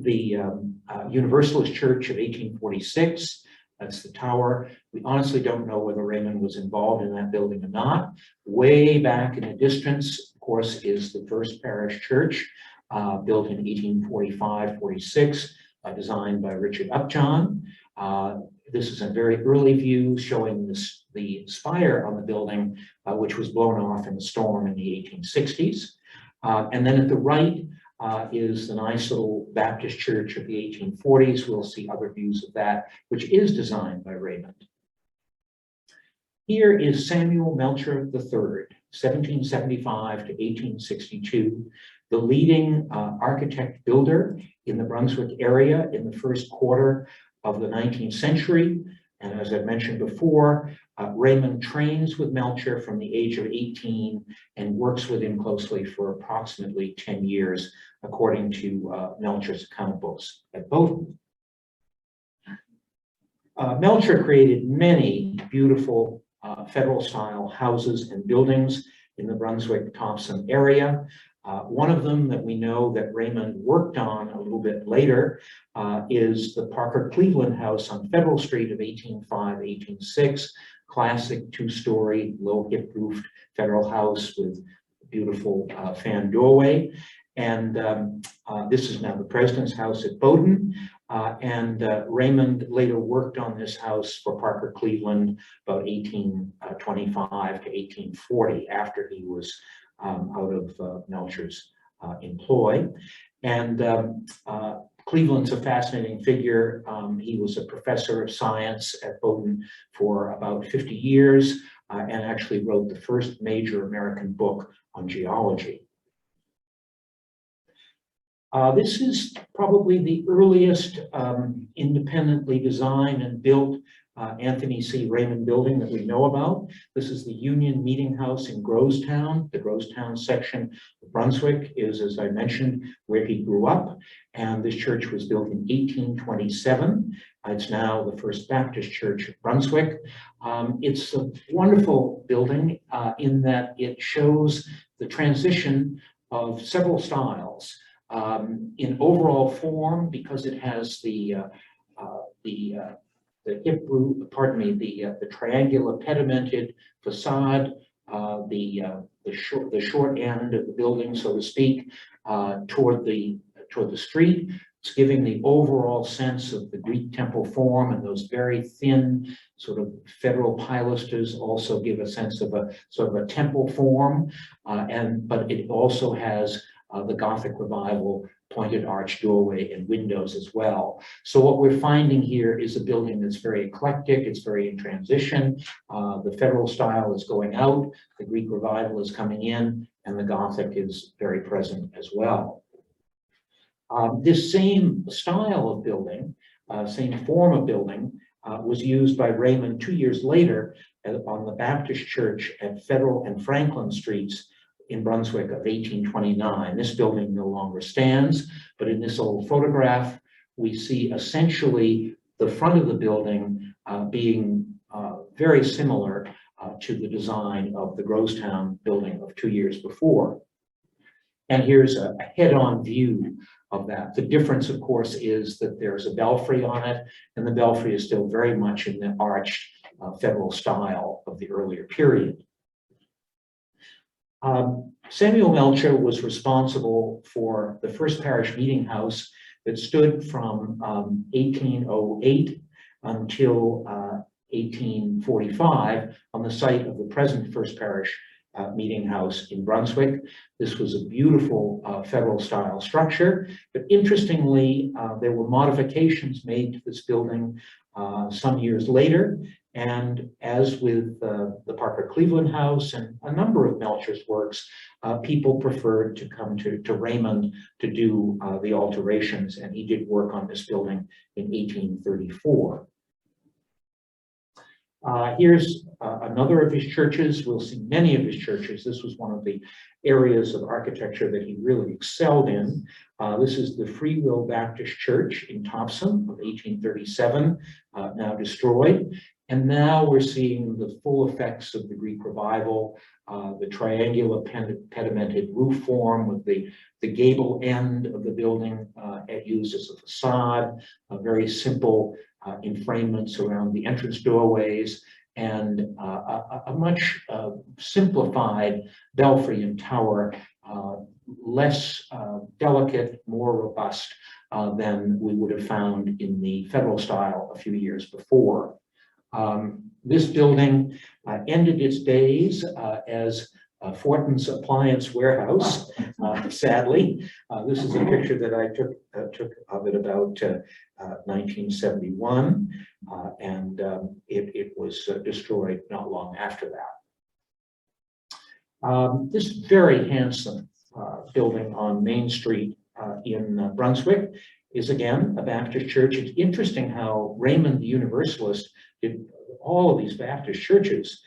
the Universalist Church of 1846. That's the tower. We honestly don't know whether Raymond was involved in that building or not. Way back in the distance, of course, is the first parish church, built in 1845-46, designed by Richard Upjohn. This is a very early view showing the spire on the building, which was blown off in a storm in the 1860s. And then at the right is the nice little Baptist church of the 1840s. We'll see other views of that, which is designed by Raymond. Here is Samuel Melcher III, 1775 to 1862, the leading architect builder in the Brunswick area in the first quarter of the 19th century. And as I mentioned before, Raymond trains with Melcher from the age of 18 and works with him closely for approximately 10 years, according to Melcher's account books at Bowdoin. Melcher created many beautiful federal-style houses and buildings in the Brunswick-Thompson area. One of them that we know that Raymond worked on a little bit later is the Parker Cleveland House on Federal Street of 1805-1806, classic two-story, low hip-roofed federal house with a beautiful fan doorway. And this is now the President's House at Bowdoin. Raymond later worked on this house for Parker Cleveland about 1825 to 1840, after he was out of Melcher's employ. And Cleveland's a fascinating figure. He was a professor of science at Bowdoin for about 50 years and actually wrote the first major American book on geology. This is probably the earliest independently designed and built Anthony C. Raymond building that we know about. This is the Union Meeting House in Grostown. The Grostown section of Brunswick is, as I mentioned, where he grew up. And this church was built in 1827. It's now the First Baptist Church of Brunswick. It's a wonderful building in that it shows the transition of several styles. In overall form, because it has the hip roof, pardon me, the triangular pedimented facade, the short end of the building, so to speak, toward the street. It's giving the overall sense of the Greek temple form, and those very thin sort of federal pilasters also give a sense of a sort of a temple form, but it also has the Gothic Revival pointed arch doorway and windows as well. So what we're finding here is a building that's very eclectic, it's very in transition. The federal style is going out, the Greek Revival is coming in, and the Gothic is very present as well. This same style of building, same form of building, was used by Raymond 2 years later on the Baptist Church at Federal and Franklin Streets in Brunswick of 1829. This building no longer stands, but in this old photograph, we see essentially the front of the building being very similar to the design of the Grostown building of 2 years before. And here's a head-on view of that. The difference, of course, is that there's a belfry on it, and the belfry is still very much in the arched federal style of the earlier period. Samuel Melcher was responsible for the first parish meeting house that stood from 1808 until 1845 on the site of the present First Parish meeting house in Brunswick. This was a beautiful federal style structure, but interestingly, there were modifications made to this building some years later. And as with the Parker Cleveland House and a number of Melcher's works, people preferred to come to Raymond to do the alterations, and he did work on this building in 1834. Here's another of his churches. We'll see many of his churches. This was one of the areas of architecture that he really excelled in. This is the Free Will Baptist Church in Thompson of 1837, now destroyed. And now we're seeing the full effects of the Greek Revival, the triangular pedimented roof form with the gable end of the building used as a facade, very simple enfranements around the entrance doorways, and a much simplified belfry and tower, less delicate, more robust than we would have found in the federal style a few years before. This building ended its days as Fortin's Appliance Warehouse, sadly. This is a picture that I took of it about 1971, and it was destroyed not long after that. This very handsome building on Main Street in Brunswick is again a Baptist church. It's interesting how Raymond the Universalist did all of these Baptist churches,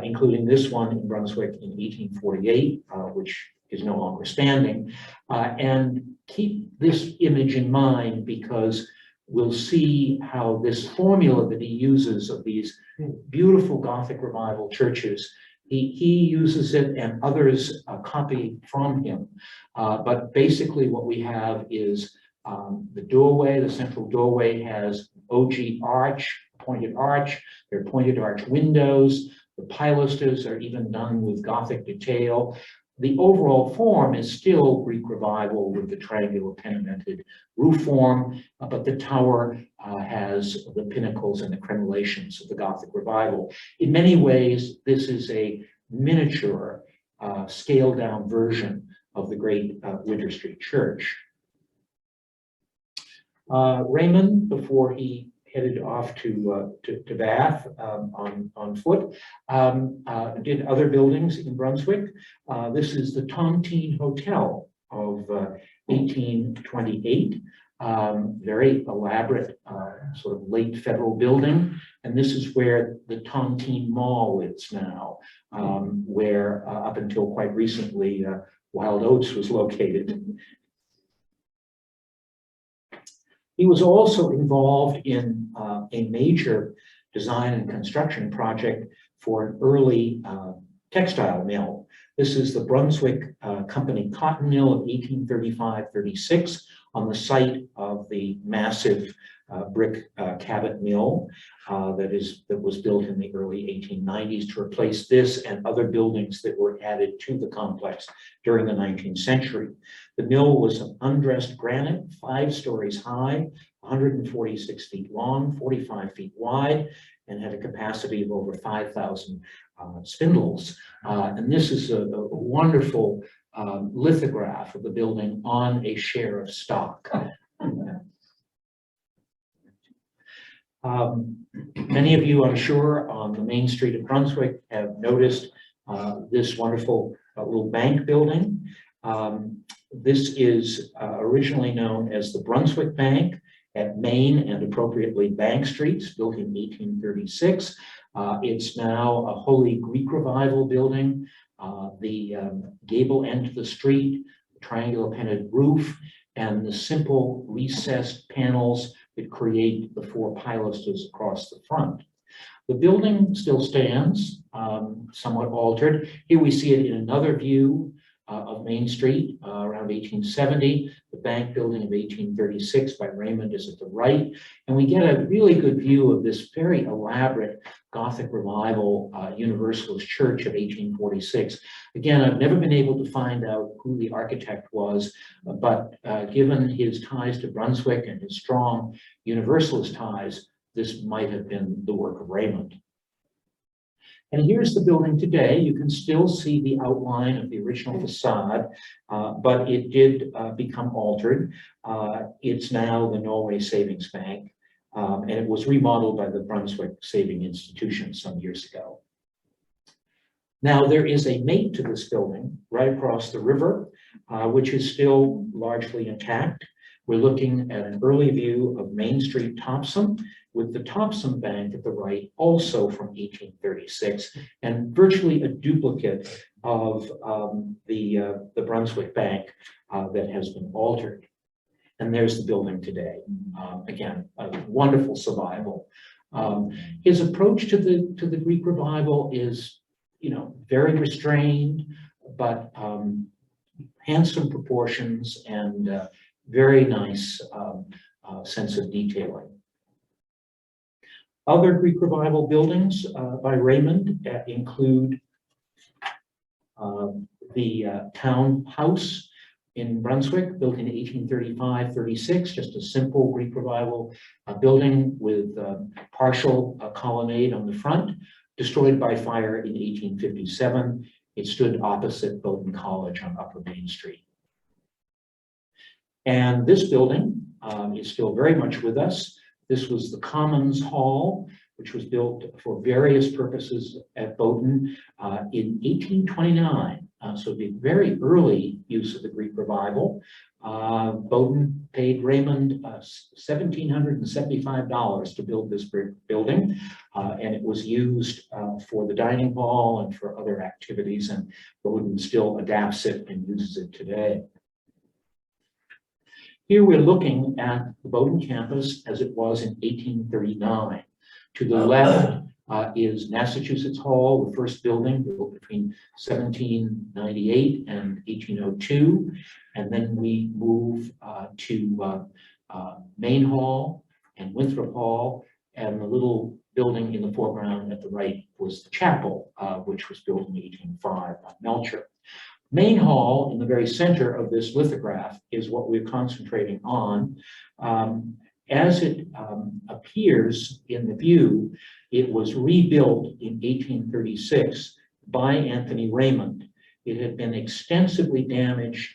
including this one in Brunswick in 1848, which is no longer standing. And keep this image in mind, because we'll see how this formula that he uses of these beautiful Gothic Revival churches, he uses it and others copy from him. But basically what we have is the doorway, the central doorway has OG arch, pointed arch, there are pointed arch windows, the pilasters are even done with Gothic detail. The overall form is still Greek Revival with the triangular pedimented roof form, but the tower has the pinnacles and the crenellations of the Gothic Revival. In many ways, this is a miniature, scaled down version of the great Winter Street Church. Raymond, before he headed off to Bath on foot, did other buildings in Brunswick. This is the Taunting Hotel of 1828, very elaborate sort of late federal building. And this is where the Taunting Mall is now, where up until quite recently, Wild Oats was located. He was also involved in a major design and construction project for an early textile mill. This is the Brunswick Company Cotton Mill of 1835-36 on the site of the massive brick Cabot Mill that was built in the early 1890s to replace this and other buildings that were added to the complex during the 19th century. The mill was of undressed granite, 5 stories high, 146 feet long, 45 feet wide, and had a capacity of over 5,000 spindles. And this is a wonderful lithograph of the building on a share of stock. Many of you, I'm sure, on the main street of Brunswick have noticed this wonderful little bank building. This is originally known as the Brunswick Bank at Maine and appropriately Bank Streets, built in 1836. It's now a Holy Greek Revival building. The gable end to the street, triangular penned roof, and the simple recessed panels that create the 4 pilasters across the front. The building still stands, somewhat altered. Here we see it in another view of Main Street around 1870. The bank building of 1836 by Raymond is at the right. And we get a really good view of this very elaborate Gothic Revival Universalist Church of 1846. Again, I've never been able to find out who the architect was, but given his ties to Brunswick and his strong Universalist ties, this might have been the work of Raymond. And here's the building today. You can still see the outline of the original facade, but it did become altered. It's now the Norway Savings Bank, and it was remodeled by the Brunswick Saving Institution some years ago. Now, there is a mate to this building right across the river, which is still largely intact. We're looking at an early view of Main Street, Thompson, with the Thompson Bank at the right, also from 1836, and virtually a duplicate of the Brunswick Bank that has been altered. And there's the building today. Again, a wonderful survival. His approach to the Greek revival is, very restrained, but handsome proportions and very nice sense of detailing. Other Greek revival buildings by Raymond include the town house in Brunswick, built in 1835-36, just a simple Greek revival building with partial colonnade on the front, destroyed by fire in 1857. It stood opposite Bowdoin College on Upper Main Street. And this building is still very much with us. This was the Commons Hall, which was built for various purposes at Bowdoin in 1829. So the very early use of the Greek revival. Bowdoin paid Raymond $1,775 to build this building, and it was used for the dining hall and for other activities, and Bowdoin still adapts it and uses it today. Here we're looking at the Bowdoin campus as it was in 1839. To the left is Massachusetts Hall, the first building built between 1798 and 1802. And then we move to Maine Hall and Winthrop Hall, and the little building in the foreground at the right was the chapel, which was built in 1805 by Melcher. Main Hall, in the very center of this lithograph, is what we're concentrating on. As it appears in the view, it was rebuilt in 1836 by Anthony Raymond. It had been extensively damaged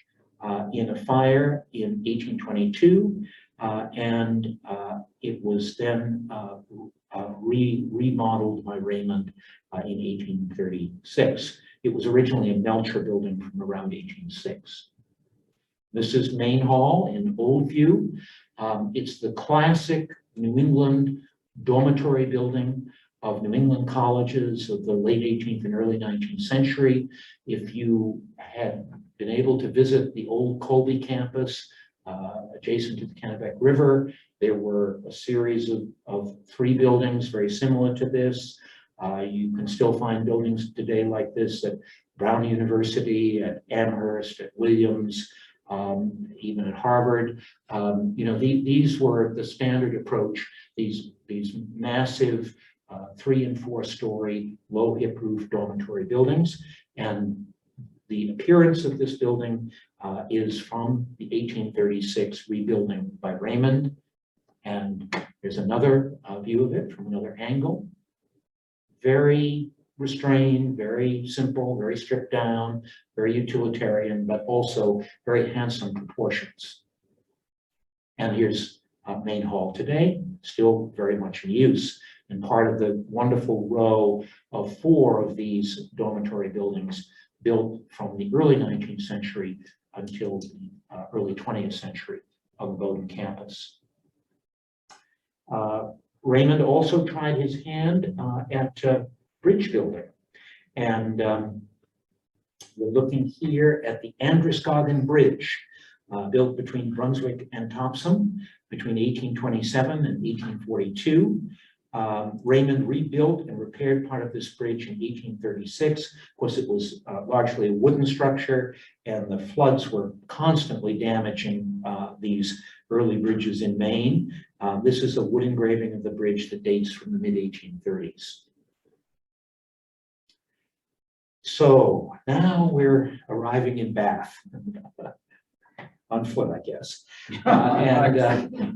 in a fire in 1822, and it was then remodeled by Raymond in 1836. It was originally a Melcher building from around 1806. This is Main Hall in Old View. It's the classic New England dormitory building of New England colleges of the late 18th and early 19th century. If you had been able to visit the old Colby campus adjacent to the Kennebec River, there were a series of 3 buildings very similar to this. You can still find buildings today like this at Brown University, at Amherst, at Williams, even at Harvard. These were the standard approach, these massive 3- and 4-story low hip roof dormitory buildings. And the appearance of this building is from the 1836 rebuilding by Raymond. And there's another view of it from another angle. Very restrained, very simple, very stripped down, very utilitarian, but also very handsome proportions. And here's Main Hall today, still very much in use, and part of the wonderful row of 4 of these dormitory buildings built from the early 19th century until the early 20th century of the Bowdoin campus. Raymond also tried his hand at bridge building. And we're looking here at the Androscoggin Bridge, built between Brunswick and Thompson between 1827 and 1842. Raymond rebuilt and repaired part of this bridge in 1836. Of course, it was largely a wooden structure, and the floods were constantly damaging these early bridges in Maine. This is a wood engraving of the bridge that dates from the mid-1830s. So now we're arriving in Bath, on foot, I guess.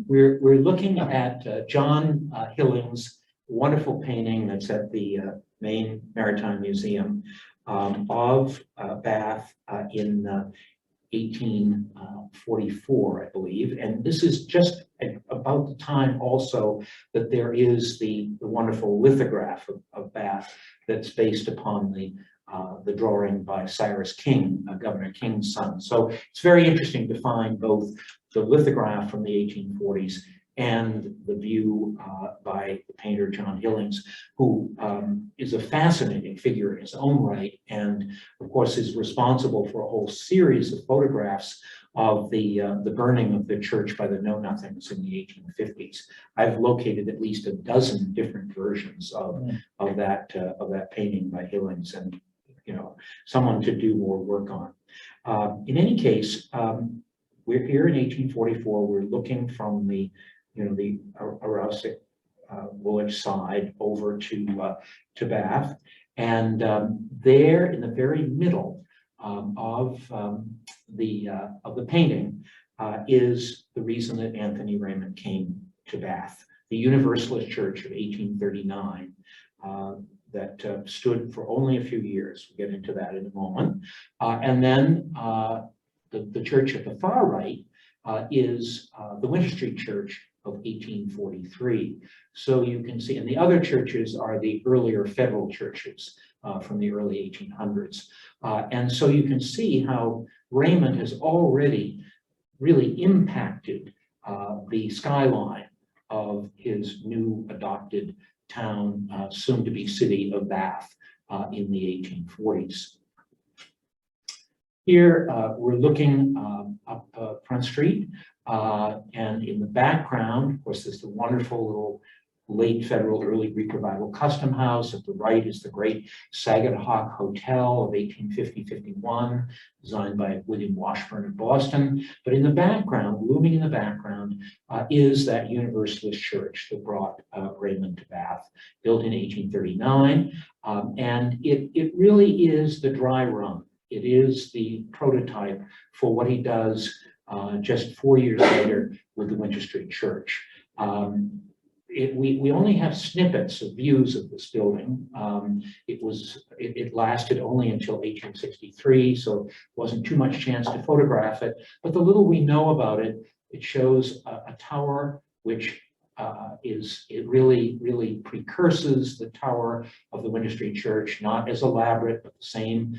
We're looking at John Hilling's wonderful painting that's at the Maine Maritime Museum of Bath in 1844, I believe. And this is just about the time also that there is the wonderful lithograph of Bath that's based upon the drawing by Cyrus King, Governor King's son. So it's very interesting to find both the lithograph from the 1840s and the view by the painter John Hillings, who is a fascinating figure in his own right, and of course is responsible for a whole series of photographs of the burning of the church by the Know-Nothings in the 1850s. I've located at least a dozen different versions of that painting by Hillings, and someone to do more work on. In any case, we're here in 1844. We're looking from the Aroostook Woolwich side over to Bath, and there in the very middle of the painting is the reason that Anthony Raymond came to Bath. The Universalist Church of 1839 that stood for only a few years. We'll get into that in a moment. And then the church at the far right is the Winchester Church of 1843. So you can see, and the other churches are the earlier federal churches from the early 1800s. And so you can see how Raymond has already really impacted the skyline of his new adopted town, soon to be city of Bath in the 1840s. Here we're looking up Front Street, and in the background, of course, there's the wonderful little late federal, early Greek Revival custom house. At the right is the great Saginaw Hotel of 1850-51, designed by William Washburn of Boston. But in the background, looming in the background, is that Universalist church that brought Raymond to Bath, built in 1839. And it really is the dry run. It is the prototype for what he does just 4 years later with the Winchester Church. We only have snippets of views of this building. It lasted only until 1863, so wasn't too much chance to photograph it. But the little we know about it, it shows a tower which it really precurses the tower of the Winchester Church, not as elaborate, but the same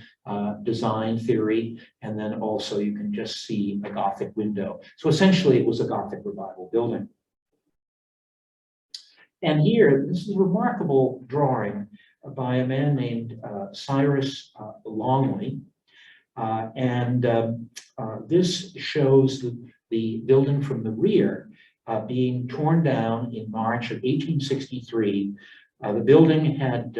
design theory. And then also you can just see a Gothic window. So essentially it was a Gothic Revival building. And here, this is a remarkable drawing by a man named Cyrus Longley. This shows the building from the rear being torn down in March of 1863. The building had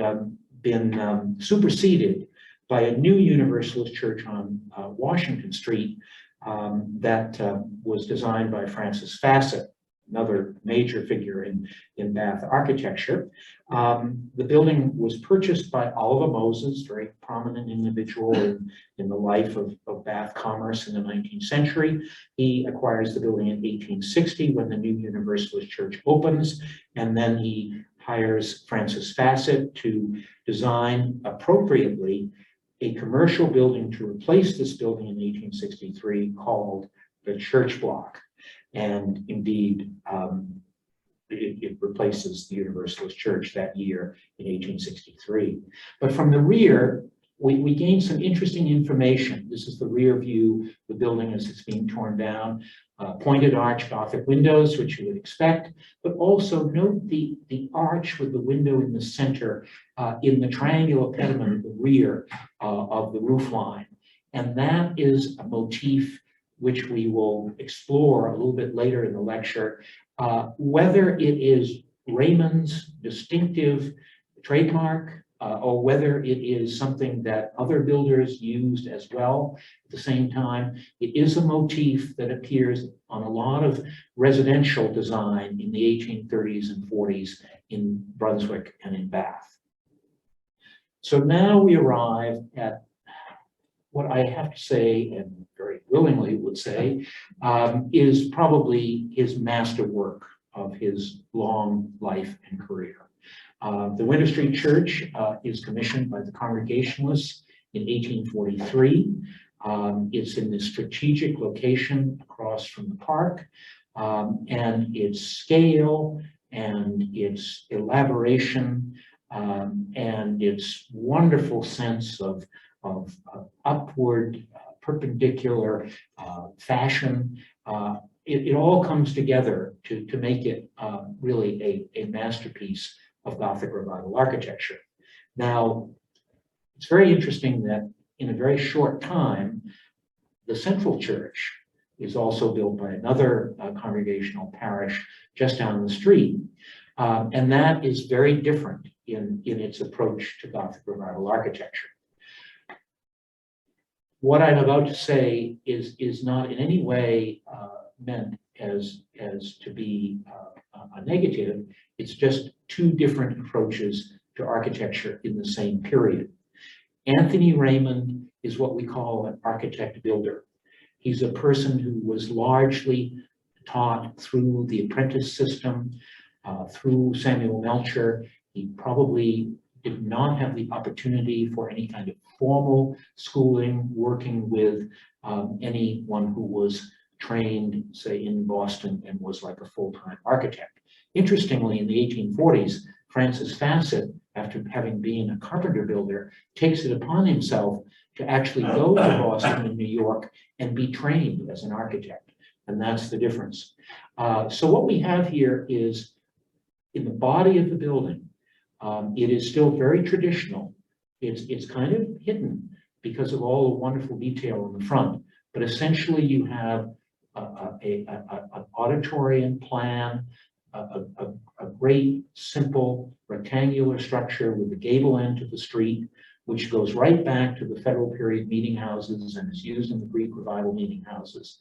been superseded by a new Universalist church on Washington Street that was designed by Francis Fassett, another major figure in Bath architecture. The building was purchased by Oliver Moses, very prominent individual in the life of Bath commerce in the 19th century. He acquires the building in 1860 when the new Universalist church opens, and then he hires Francis Fassett to design appropriately a commercial building to replace this building in 1863 called the Church Block. And indeed, it replaces the Universalist Church that year in 1863. But from the rear, we gain some interesting information. This is the rear view, the building as it's being torn down. Pointed arch Gothic windows, which you would expect, but also note the arch with the window in the center in the triangular pediment at the rear of the roof line. And that is a motif which we will explore a little bit later in the lecture, whether it is Raymond's distinctive trademark or whether it is something that other builders used as well at the same time. It is a motif that appears on a lot of residential design in the 1830s and 40s in Brunswick and in Bath. So now we arrive at what I have to say, and very willingly would say, is probably his masterwork of his long life and career. The Winchester Church is commissioned by the Congregationalists in 1843. It's in this strategic location across from the park, and its scale and its elaboration and its wonderful sense of upward perpendicular fashion it all comes together to make it really a masterpiece of Gothic Revival architecture. Now, it's very interesting that in a very short time, the central church is also built by another congregational parish just down the street. And that is very different in its approach to Gothic Revival architecture. What I'm about to say is not in any way meant as to be a negative. It's just two different approaches to architecture in the same period. Anthony Raymond is what we call an architect builder. He's a person who was largely taught through the apprentice system, through Samuel Melcher. He probably did not have the opportunity for any kind of formal schooling, working with anyone who was trained, say, in Boston and was like a full-time architect. Interestingly, in the 1840s, Francis Fassett, after having been a carpenter builder, takes it upon himself to actually go to Boston and New York and be trained as an architect. And that's the difference. So what we have here is, in the body of the building, it is still very traditional. It's kind of hidden because of all the wonderful detail in the front. But essentially, you have an auditorium plan, a great, simple, rectangular structure with the gable end to the street, which goes right back to the Federal period meeting houses and is used in the Greek Revival meeting houses.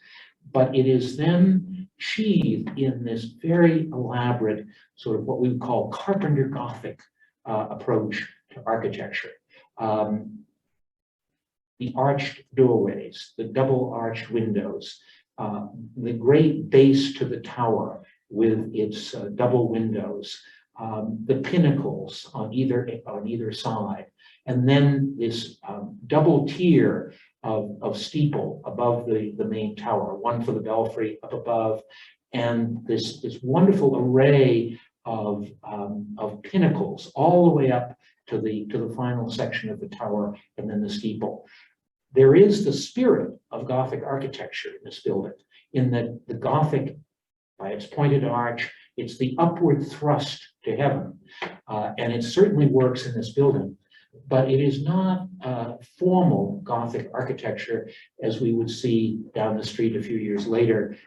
But it is then sheathed in this very elaborate, sort of what we would call Carpenter Gothic approach to architecture. The arched doorways, the double arched windows, the great base to the tower with its double windows, the pinnacles on either side, and then this double tier of steeple above the main tower, one for the belfry up above, and this wonderful array of pinnacles all the way up to the final section of the tower, and then the steeple. There is the spirit of Gothic architecture in this building, in that the Gothic, by its pointed arch, it's the upward thrust to heaven, and it certainly works in this building. But it is not formal Gothic architecture as we would see down the street a few years later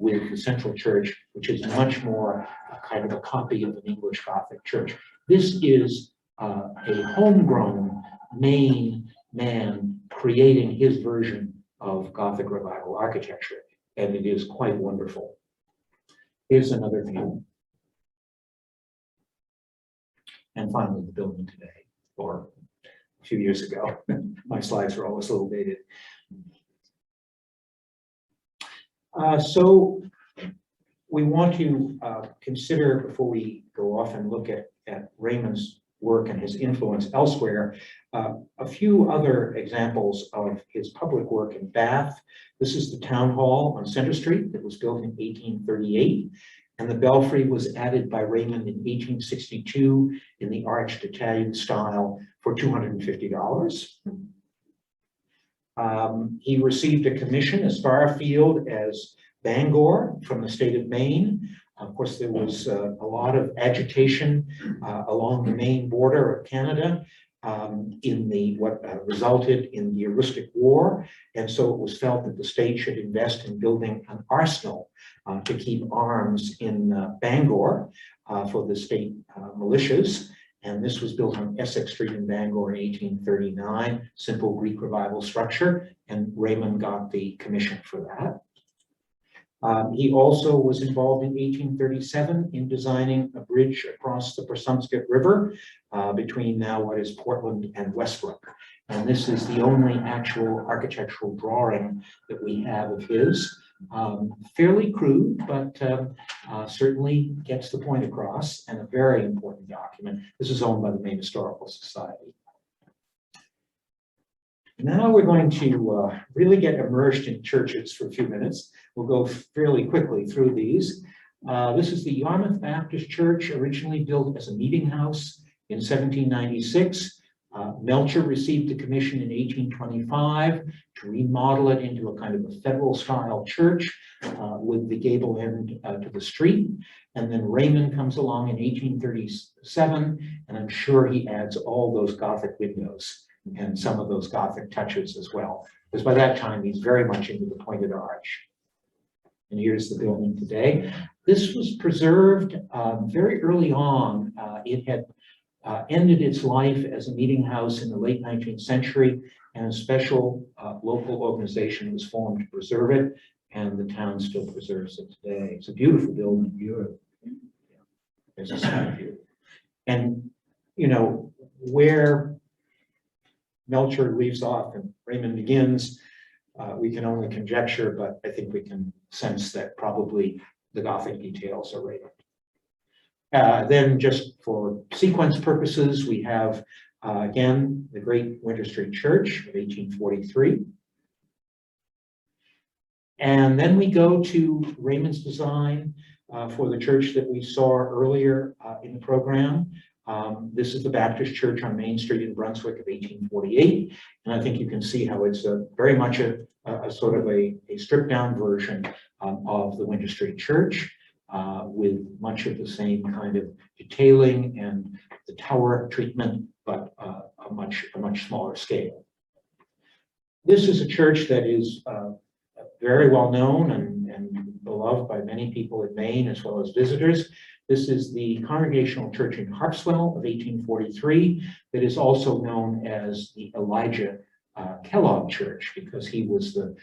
with the central church, which is much more kind of a copy of an English Gothic church. This is a homegrown Maine man creating his version of Gothic Revival architecture, and it is quite wonderful. Here's another view. And finally, the building today, or a few years ago. My slides are always a little dated. So we want to consider, before we go off and look at Raymond's work and his influence elsewhere, a few other examples of his public work in Bath. This is the town hall on Center Street that was built in 1838. And the belfry was added by Raymond in 1862 in the arched Italian style for $250. He received a commission as far afield as Bangor from the state of Maine. Of course, there was a lot of agitation along the Maine border of Canada in what resulted in the Aroostook War. And so it was felt that the state should invest in building an arsenal to keep arms in Bangor for the state militias. And this was built on Essex Street in Bangor in 1839, simple Greek Revival structure, and Raymond got the commission for that. He also was involved in 1837 in designing a bridge across the Presumpscot River between now what is Portland and Westbrook. And this is the only actual architectural drawing that we have of his. Fairly crude, but certainly gets the point across, and a very important document. This is owned by the Maine Historical Society. Now we're going to really get immersed in churches for a few minutes. We'll go fairly quickly through these. This is the Yarmouth Baptist Church, originally built as a meeting house in 1796. Melcher received the commission in 1825 to remodel it into a kind of a federal style church with the gable end to the street. And then Raymond comes along in 1837, and I'm sure he adds all those Gothic windows and some of those Gothic touches as well, because by that time he's very much into the pointed arch. And here's the building today. This was preserved very early on. It had ended its life as a meeting house in the late 19th century, and a special local organization was formed to preserve it, and the town still preserves it today. It's a beautiful building. Beautiful. There's a side view. And, you know, where Melcher leaves off and Raymond begins, we can only conjecture, but I think we can sense that probably the Gothic details are Raymond. Then just for sequence purposes, we have, again, the great Winchester Church of 1843. And then we go to Raymond's design for the church that we saw earlier in the program. This is the Baptist Church on Main Street in Brunswick of 1848. And I think you can see how it's very much a sort of a stripped down version of the Winchester Church. With much of the same kind of detailing and the tower treatment, but a much smaller scale. This is a church that is very well known and beloved by many people in Maine as well as visitors. This is the Congregational Church in Harpswell of 1843 that is also known as the Elijah Kellogg Church, because he was the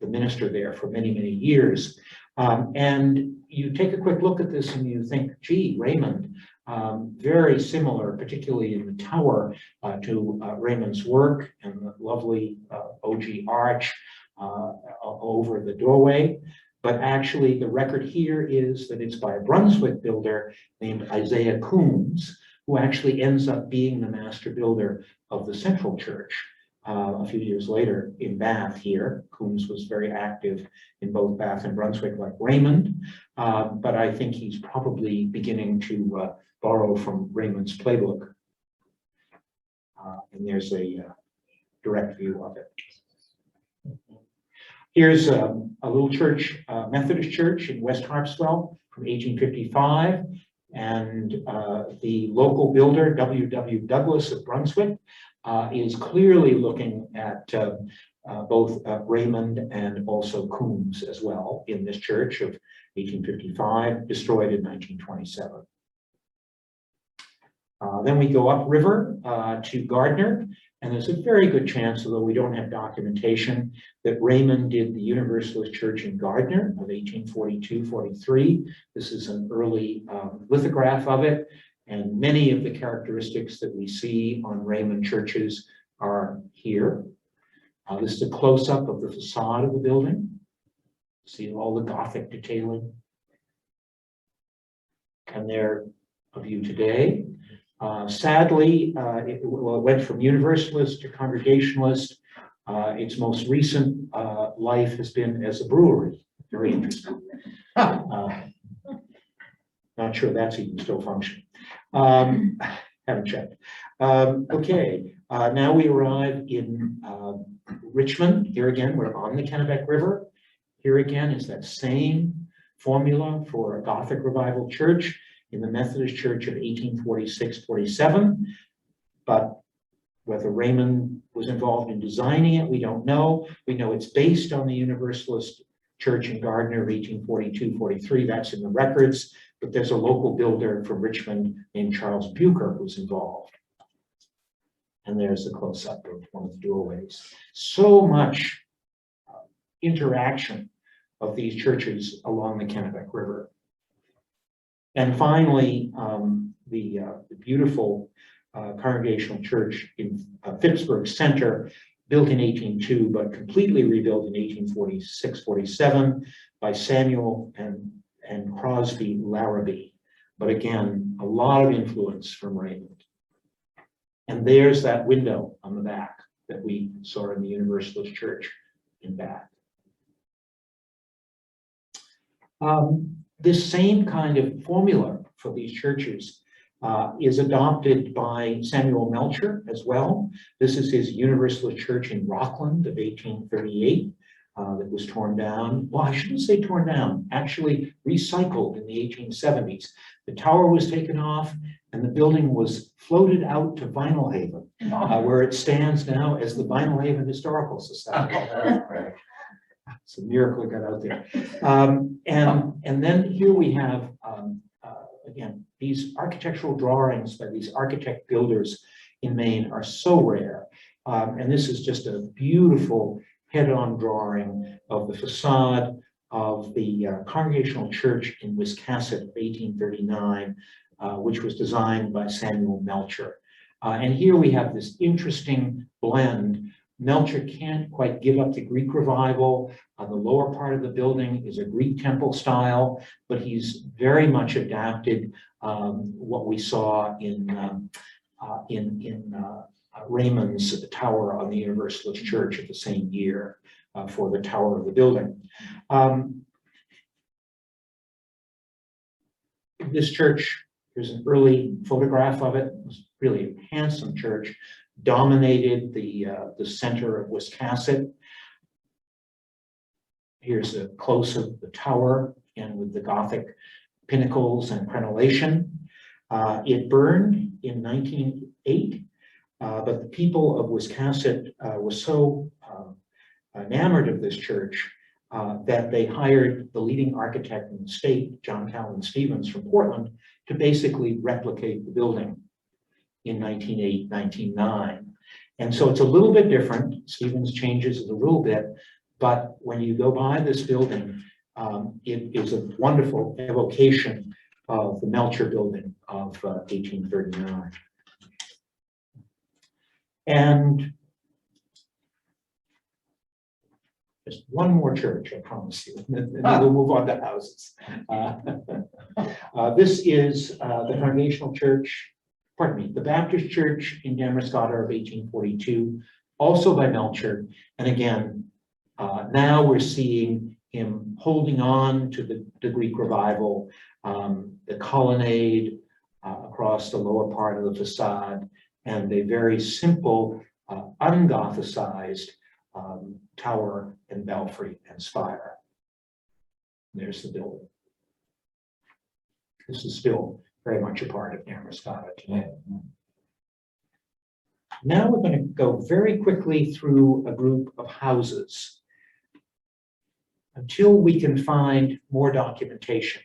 minister there for many, many years. And you take a quick look at this and you think, gee, Raymond, very similar, particularly in the tower, to Raymond's work and the lovely ogee arch over the doorway. But actually the record here is that it's by a Brunswick builder named Isaiah Coombs, who actually ends up being the master builder of the central church. A few years later in Bath here. Coombs was very active in both Bath and Brunswick like Raymond, but I think he's probably beginning to borrow from Raymond's playbook. And there's a direct view of it. Here's a little church, Methodist church in West Harpswell from 1855, and the local builder, W.W. Douglas of Brunswick, is clearly looking at both Raymond and also Coombs as well in this church of 1855, destroyed in 1927. Then we go upriver to Gardner, and there's a very good chance, although we don't have documentation, that Raymond did the Universalist Church in Gardner of 1842-43. This is an early lithograph of it. And many of the characteristics that we see on Raymond churches are here. This is a close-up of the facade of the building. See all the Gothic detailing. And they're a view today. Sadly, it went from Universalist to Congregationalist. Its most recent life has been as a brewery. Very interesting. Not sure that's even still functioning. Haven't checked. Okay, now we arrive in Richmond. Here again, we're on the Kennebec River. Here again is that same formula for a Gothic revival church in the Methodist Church of 1846-47. But whether Raymond was involved in designing it, we don't know. We know it's based on the Universalist Church in Gardner of 1842-43. That's in the records. But there's a local builder from Richmond named Charles Bucher who's involved. And there's a close-up of one of the doorways. So much interaction of these churches along the Kennebec River. And finally, the beautiful Congregational Church in Phippsburg Center, built in 1802, but completely rebuilt in 1846-47 by Samuel and Crosby Larrabee. But again, a lot of influence from Raymond. And there's that window on the back that we saw in the Universalist Church in Bath. This same kind of formula for these churches is adopted by Samuel Melcher as well. This is his Universalist Church in Rockland of 1838 that was torn down. Well, I shouldn't say torn down, actually recycled in the 1870s. The tower was taken off and the building was floated out to Vinyl Haven, where it stands now as the Vinyl Haven Historical Society. It's a miracle it got out there. And then here we have, again, these architectural drawings by these architect builders in Maine are so rare. And this is just a beautiful head-on drawing of the facade of the Congregational Church in Wiscasset of 1839, which was designed by Samuel Melcher. And here we have this interesting blend. Melcher can't quite give up the Greek revival. The lower part of the building is a Greek temple style, but he's very much adapted what we saw in Raymond's tower on the Universalist Church of the same year for the tower of the building. This church, here's an early photograph of it. It was really a handsome church, dominated the center of Wiscasset. Here's a close of the tower and with the Gothic pinnacles and crenellation. It burned in 1908, but the people of Wiscasset were so enamored of this church that they hired the leading architect in the state, John Calvin Stevens from Portland, to basically replicate the building in 1908, 1909. And so it's a little bit different. Stevens changes it a little bit, but when you go by this building, it is a wonderful evocation of the Melcher building of 1839. And just one more church, I promise you, and then we'll move on to houses. This is the Congregational Church, pardon me, the Baptist Church in Androscoggin of 1842, also by Melcher. And again, now we're seeing him holding on to the Greek revival, the colonnade across the lower part of the facade, and a very simple, ungothicized tower and belfry and spire. There's the building. This is still very much a part of Androscoggin today. Now we're going to go very quickly through a group of houses until we can find more documentation,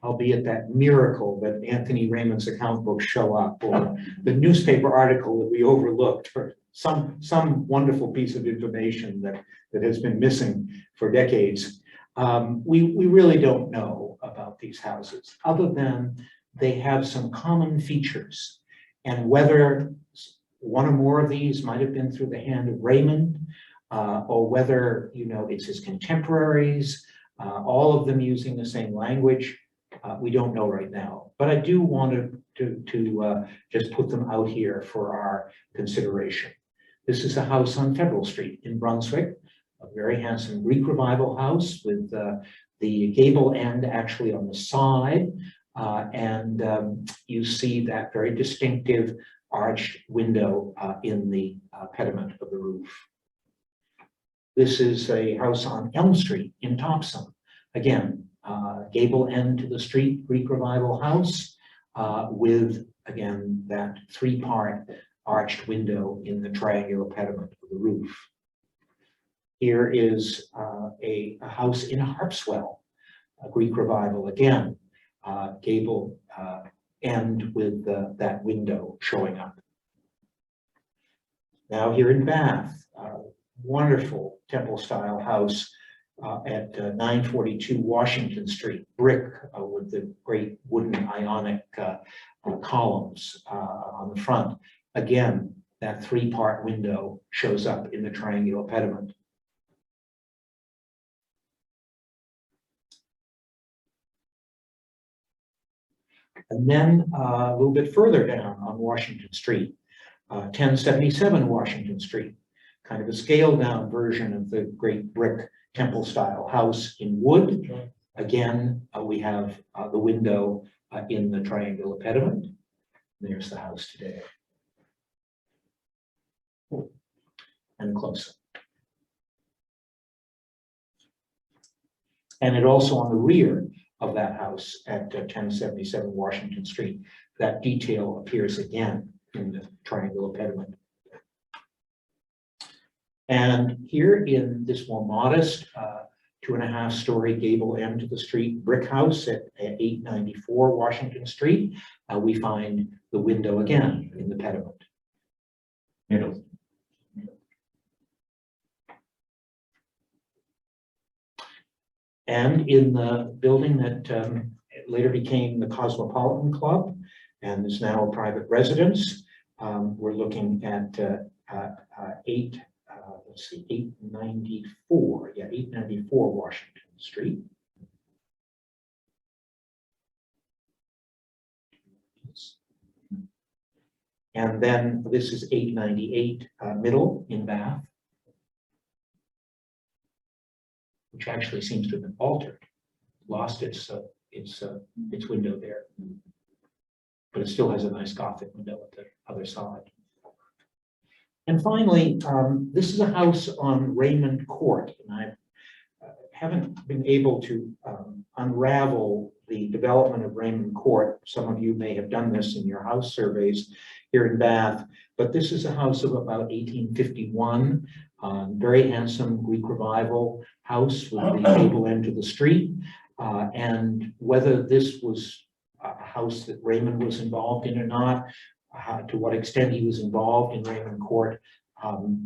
albeit that miracle that Anthony Raymond's account books show up, or the newspaper article that we overlooked, or some wonderful piece of information that has been missing for decades. We really don't know about these houses, other than they have some common features. And whether one or more of these might have been through the hand of Raymond, or whether, you know, it's his contemporaries, all of them using the same language, we don't know right now. But I do want to just put them out here for our consideration. This is a house on Federal Street in Brunswick, a very handsome Greek Revival house with the gable end actually on the side. You see that very distinctive arched window in the pediment of the roof. This is a house on Elm Street in Thompson. Again, gable end to the street, Greek Revival house, with, again, that three-part arched window in the triangular pediment of the roof. Here is a house in Harpswell, a Greek Revival, again, gable end with that window showing up. Now here in Bath, wonderful temple-style house at 942 Washington Street, brick with the great wooden Ionic columns on the front. Again, that three-part window shows up in the triangular pediment. And then a little bit further down on Washington Street, 1077 Washington Street, kind of a scaled down version of the great brick temple style house in wood. Again, we have the window in the triangular pediment. There's the house today. And closer. And it also on the rear of that house at 1077 Washington Street, that detail appears again in the triangular pediment. And here in this more modest 2.5-story gable end to the street brick house at 894 Washington Street, we find the window again in the pediment. Middle. And in the building that later became the Cosmopolitan Club and is now a private residence, we're looking at 894, yeah, 894 Washington Street. And then this is 898 Middle in Bath, which actually seems to have been altered, lost its window there, but it still has a nice Gothic window at the other side. And finally, this is a house on Raymond Court, and I haven't been able to unravel the development of Raymond Court. Some of you may have done this in your house surveys here in Bath, but this is a house of about 1851, very handsome Greek Revival house with the gable end to the street. And whether this was a house that Raymond was involved in or not, to what extent he was involved in Raymond Court,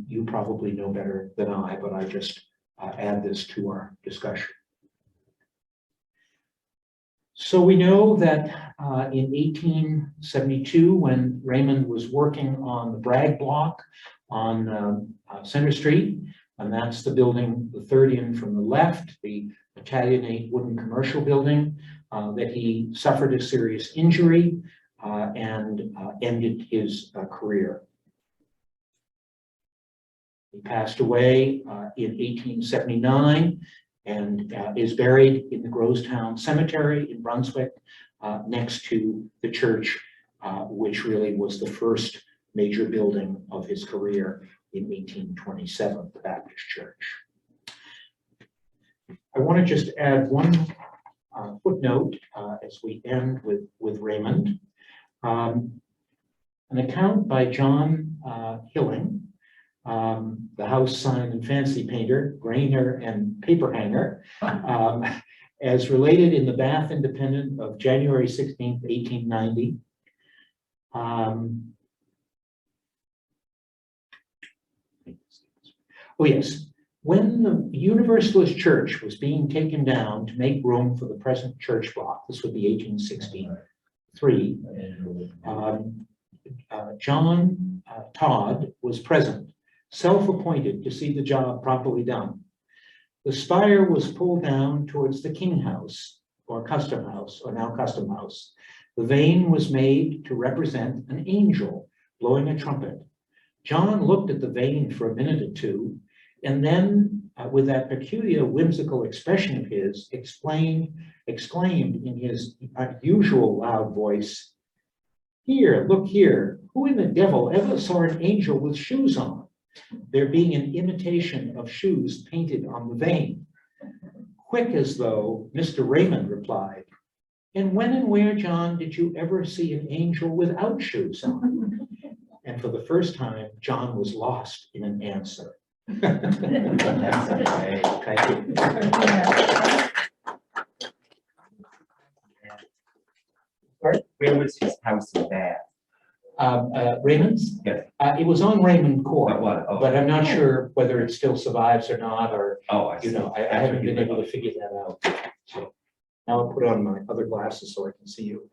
you probably know better than I, but I just add this to our discussion. So we know that in 1872, when Raymond was working on the Bragg block on Center Street, and that's the building, the third in from the left, the Italianate wooden commercial building, that he suffered a serious injury and ended his career. He passed away in 1879 and is buried in the Grostown Cemetery in Brunswick, next to the church, which really was the first major building of his career in 1827, the Baptist Church. I want to just add one footnote as we end with Raymond. An account by John Hilling, the house sign and fancy painter, grainer and paper hanger, as related in the Bath Independent of January 16th, 1890. Oh yes, when the Universalist Church was being taken down to make room for the present church block, this would be 1863, John Todd was present, self-appointed to see the job properly done. The spire was pulled down towards the King House, or Custom House, or now Custom House. The vane was made to represent an angel blowing a trumpet. John looked at the vane for a minute or two, and then, with that peculiar whimsical expression of his, exclaimed in his unusual loud voice, "Here, look here, who in the devil ever saw an angel with shoes on?" There being an imitation of shoes painted on the vane. Quick as though, Mr. Raymond replied, "And when and where, John, did you ever see an angel without shoes on?" And for the first time, John was lost in an answer. Thank you. Where was his house in Bath? Raymond's? Yes. It was on Raymond Court, Oh. but I'm not sure whether it still survives or not, or, I you see. know, I haven't been able to figure that out. So now I'll put on my other glasses so I can see you.